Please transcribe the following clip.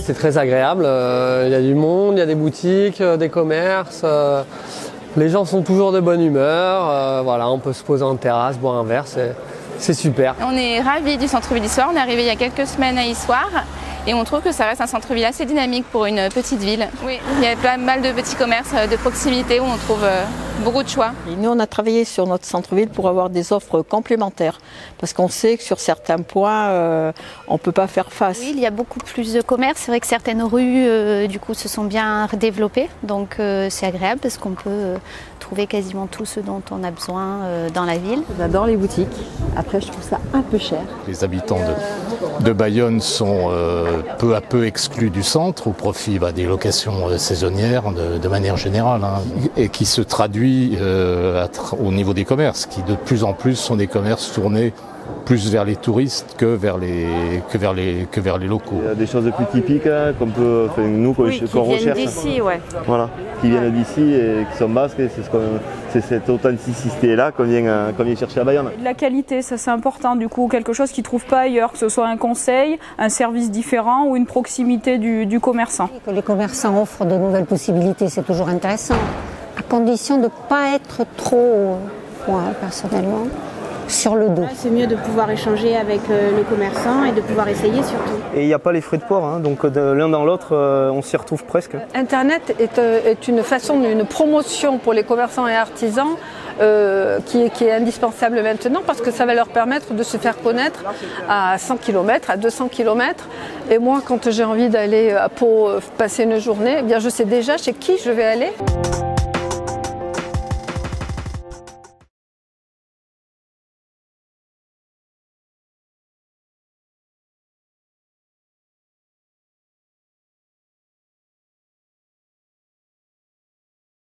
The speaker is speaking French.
c'est très agréable. Il y a du monde, il y a des boutiques, des commerces. Les gens sont toujours de bonne humeur. Voilà, on peut se poser en terrasse, boire un verre, c'est super. On est ravis du centre-ville d'Issoire. On est arrivé il y a quelques semaines à Issoire. Et on trouve que ça reste un centre-ville assez dynamique pour une petite ville. Oui, il y a pas mal de petits commerces de proximité où on trouve beaucoup de choix. Et nous, on a travaillé sur notre centre-ville pour avoir des offres complémentaires. Parce qu'on sait que sur certains points, on ne peut pas faire face. Oui, il y a beaucoup plus de commerces. C'est vrai que certaines rues, du coup, se sont bien redéveloppées. Donc, c'est agréable parce qu'on peut trouver quasiment tout ce dont on a besoin dans la ville. J'adore les boutiques. Après, je trouve ça un peu cher. Les habitants de Bayonne sont peu à peu exclus du centre au profit des locations saisonnières de manière générale, hein, et qui se traduit au niveau des commerces, qui de plus en plus sont des commerces tournés plus vers les touristes que vers les locaux. Il y a des choses plus typiques qu'on peut, nous qu'on recherche. D'ici, ouais. Voilà, qui viennent d'ici et qui sont basques. C'est cette authenticité-là qu'on vient chercher à Bayonne. De la qualité, ça c'est important du coup, quelque chose qu'ils ne trouvent pas ailleurs, que ce soit un conseil, un service différent ou une proximité du commerçant. Que les commerçants offrent de nouvelles possibilités, c'est toujours intéressant, à condition de ne pas être trop, moi personnellement, sur le dos. C'est mieux de pouvoir échanger avec le commerçant et de pouvoir essayer surtout. Et il n'y a pas les fruits de poire, hein, donc de l'un dans l'autre, on s'y retrouve presque. Internet est une façon, une promotion pour les commerçants et artisans qui est indispensable maintenant parce que ça va leur permettre de se faire connaître à 100 km, à 200 km. Et moi, quand j'ai envie d'aller à Pau passer une journée, eh bien, je sais déjà chez qui je vais aller.